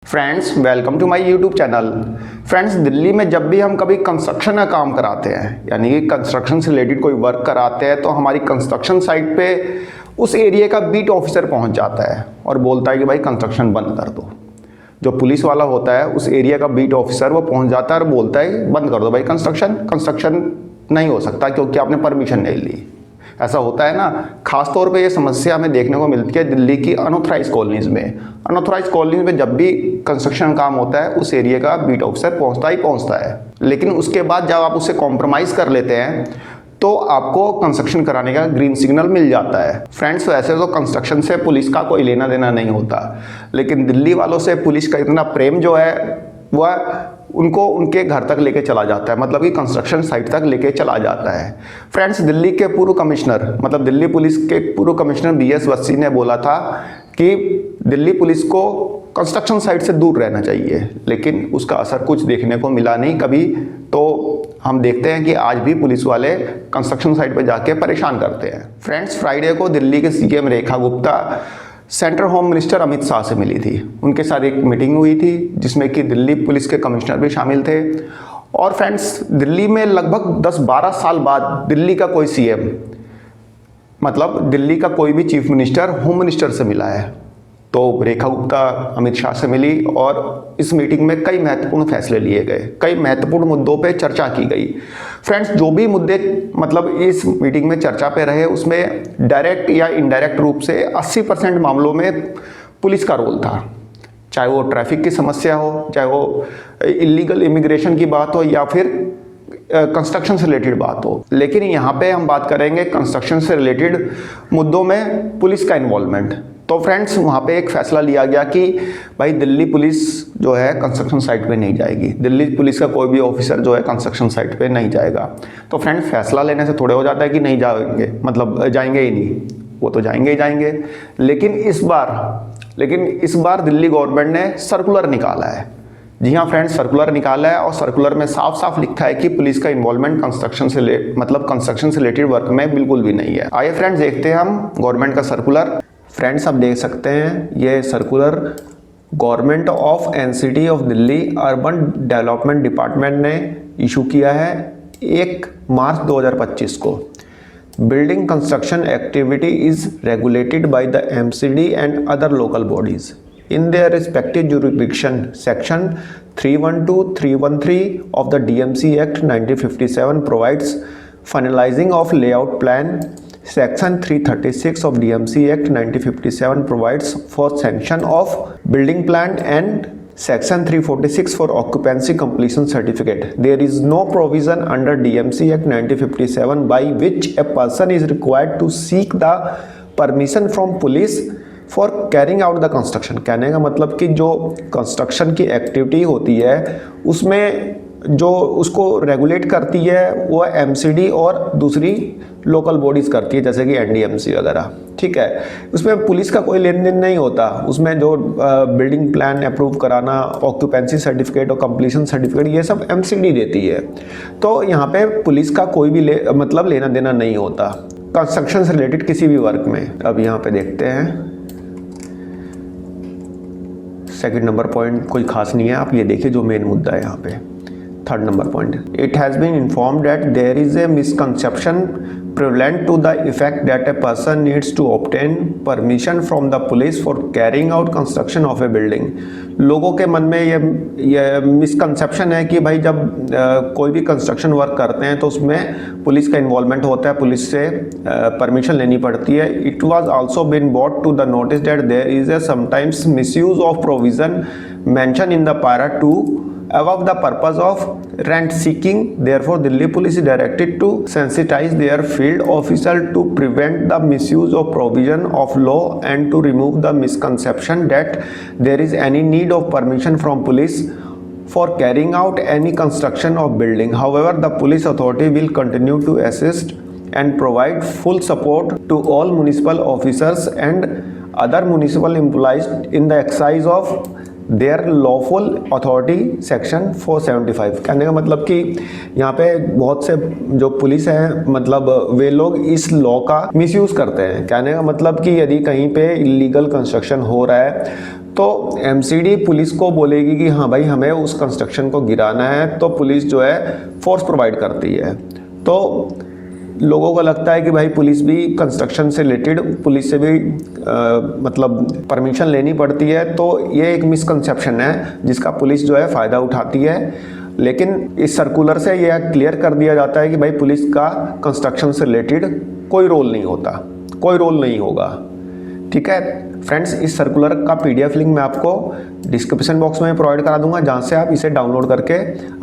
Friends welcome to my YouTube channel. Friends Delhi में जब भी हम कभी कंस्ट्रक्शन का काम कराते हैं यानी कि कंस्ट्रक्शन से रिलेटेड कोई वर्क कराते हैं तो हमारी कंस्ट्रक्शन साइट पे उस एरिया का बीट ऑफिसर पहुंच जाता है और बोलता है कि भाई कंस्ट्रक्शन बंद कर दो। जो पुलिस वाला होता है उस एरिया का बीट ऑफिसर वो पहुंच जाता है और बोलता है बंद कर दो भाई कंस्ट्रक्शन नहीं हो सकता क्योंकि आपने परमिशन नहीं ली। ऐसा होता है ना। खास तौर पे ये समस्या हमें देखने को मिलती है दिल्ली की अनऑथराइज कॉलोनीज में। अनऑथराइज कॉलोनीज में जब भी कंस्ट्रक्शन काम होता है उस एरिया का बीट ऑफिसर पहुंचता है, लेकिन उसके बाद जब आप उससे कॉम्प्रोमाइज़ कर लेते हैं तो आपको कंस्ट्रक्शन कराने का ग्रीन सिग्नल मिल जाता है। फ्रेंड्स वैसे तो कंस्ट्रक्शन से पुलिस का कोई लेना देना नहीं होता, लेकिन दिल्ली वालों से पुलिस का इतना प्रेम जो है वह उनको उनके घर तक लेके चला जाता है, मतलब कि कंस्ट्रक्शन साइट तक लेके चला जाता है। फ्रेंड्स दिल्ली के पूर्व कमिश्नर मतलब दिल्ली पुलिस के पूर्व कमिश्नर BS बस्सी ने बोला था कि दिल्ली पुलिस को कंस्ट्रक्शन साइट से दूर रहना चाहिए, लेकिन उसका असर कुछ देखने को मिला नहीं कभी। तो हम देखते हैं कि आज भी पुलिस वाले कंस्ट्रक्शन साइट पर जाके परेशान करते हैं। फ्रेंड्स फ्राइडे को दिल्ली के CM Rekha Gupta central home minister Amit Shah से मिली थी। उनके साथ एक मीटिंग हुई थी जिसमें कि दिल्ली पुलिस के कमिश्नर भी शामिल थे। और फ्रेंड्स दिल्ली में लगभग 10-12 साल बाद दिल्ली का कोई CM मतलब दिल्ली का कोई भी चीफ मिनिस्टर होम मिनिस्टर से मिला है। तो रेखा गुप्ता अमित शाह से मिली और इस मीटिंग में कई महत्वपूर्ण फैसले लिए गए, कई महत्वपूर्ण मुद्दों पे चर्चा की गई। फ्रेंड्स जो भी मुद्दे मतलब इस मीटिंग में चर्चा पे रहे उसमें डायरेक्ट या इनडायरेक्ट रूप से 80% मामलों में पुलिस का रोल था, चाहे वो ट्रैफिक की समस्या हो, चाहे वो इलीगल इमिग्रेशन की बात हो या फिर कंस्ट्रक्शन से रिलेटेड बात हो। लेकिन यहाँ पे हम बात करेंगे कंस्ट्रक्शन से रिलेटेड मुद्दों में पुलिस का इन्वॉल्वमेंट। तो फ्रेंड्स वहाँ पे एक फैसला लिया गया कि भाई दिल्ली पुलिस जो है कंस्ट्रक्शन साइट पे नहीं जाएगी, दिल्ली पुलिस का कोई भी ऑफिसर जो है कंस्ट्रक्शन साइट पे नहीं जाएगा। तो फ्रेंड्स फैसला लेने से थोड़े हो जाता है कि नहीं जाएंगे, मतलब जाएंगे ही नहीं, वो तो जाएंगे ही जाएंगे। लेकिन इस बार दिल्ली गवर्नमेंट ने सर्कुलर निकाला है। जी हाँ फ्रेंड्स सर्कुलर निकाला है और सर्कुलर में साफ साफ लिखा है कि पुलिस का इन्वॉल्वमेंट कंस्ट्रक्शन से रिलेटेड वर्क में बिल्कुल भी नहीं है। आइए फ्रेंड्स देखते हैं हम गवर्नमेंट का सर्कुलर। फ्रेंड्स आप देख सकते हैं ये circular government of NCT of Delhi urban development department ने इशू किया है 1 मार्च 2025 को। Building construction activity is regulated by the MCD and other local bodies in their respective jurisdiction. Section 312-313 of the DMC Act 1957 provides finalizing of layout plan. Section 336 of DMC Act 1957 provides for sanction of building plan and Section 346 for occupancy completion certificate. There is no provision under DMC Act 1957 by which a person is required to seek the permission from police for carrying out the construction. कहने का मतलब कि जो construction की activity होती है उसमें जो उसको रेगुलेट करती है वो MCD और दूसरी लोकल बॉडीज़ करती है जैसे कि NDMC वगैरह, ठीक है। उसमें पुलिस का कोई लेन देन नहीं होता। उसमें जो बिल्डिंग प्लान अप्रूव कराना, ऑक्यूपेंसी सर्टिफिकेट और कंप्लीशन सर्टिफिकेट ये सब MCD देती है। तो यहाँ पे पुलिस का कोई भी लेना देना नहीं होता कंस्ट्रक्शन से रिलेटेड किसी भी वर्क में। अब यहाँ पे देखते हैं सेकंड नंबर पॉइंट कोई खास नहीं है, आप ये देखिए जो मेन मुद्दा है यहाँ पे। Third number point, it has been informed that there is a misconception prevalent to the effect that a person needs to obtain permission from the police for carrying out construction of a building. लोगों के मन में ये misconception है कि भाई जब कोई भी कंस्ट्रक्शन वर्क करते हैं तो उसमें पुलिस का इन्वॉल्वमेंट होता है, पुलिस से परमिशन लेनी पड़ती है। It was also been brought to the notice that there is a sometimes misuse of provision mentioned in the para 2 above the purpose of rent seeking. Therefore Delhi police is directed to sensitize their field official to prevent the misuse of provision of law and to remove the misconception that there is any need of permission from police for carrying out any construction of building. However, the police authority will continue to assist and provide full support to all municipal officers and other municipal employees in the exercise of their lawful authority section 475। कहने का मतलब कि यहाँ पे बहुत से जो police है मतलब वे लोग इस लॉ का मिसयूज़ करते हैं। कहने का मतलब कि यदि कहीं पे इलीगल कंस्ट्रक्शन हो रहा है तो एमसीडी पुलिस को बोलेगी कि हाँ भाई हमें उस कंस्ट्रक्शन को गिराना है, तो पुलिस जो है फोर्स प्रोवाइड करती है। तो लोगों को लगता है कि भाई पुलिस भी कंस्ट्रक्शन से रिलेटेड पुलिस से भी मतलब परमिशन लेनी पड़ती है, तो ये एक मिसकंसेप्शन है जिसका पुलिस जो है फ़ायदा उठाती है। लेकिन इस सर्कुलर से यह क्लियर कर दिया जाता है कि भाई पुलिस का कंस्ट्रक्शन से रिलेटेड कोई रोल नहीं होता, कोई रोल नहीं होगा। ठीक है फ्रेंड्स, इस सर्कुलर का PDF लिंक मैं आपको डिस्क्रिप्शन बॉक्स में प्रोवाइड करा दूंगा, जहाँ से आप इसे डाउनलोड करके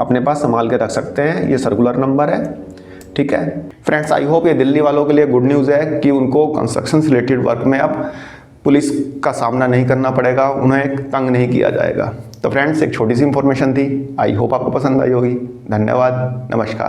अपने पास संभाल के रख सकते हैं। ये सर्कुलर नंबर है। ठीक है फ्रेंड्स, आई होप ये दिल्ली वालों के लिए गुड न्यूज़ है कि उनको कंस्ट्रक्शन से रिलेटेड वर्क में अब पुलिस का सामना नहीं करना पड़ेगा, उन्हें तंग नहीं किया जाएगा। तो फ्रेंड्स, एक छोटी सी इंफॉर्मेशन थी, आई होप आपको पसंद आई होगी। धन्यवाद, नमस्कार।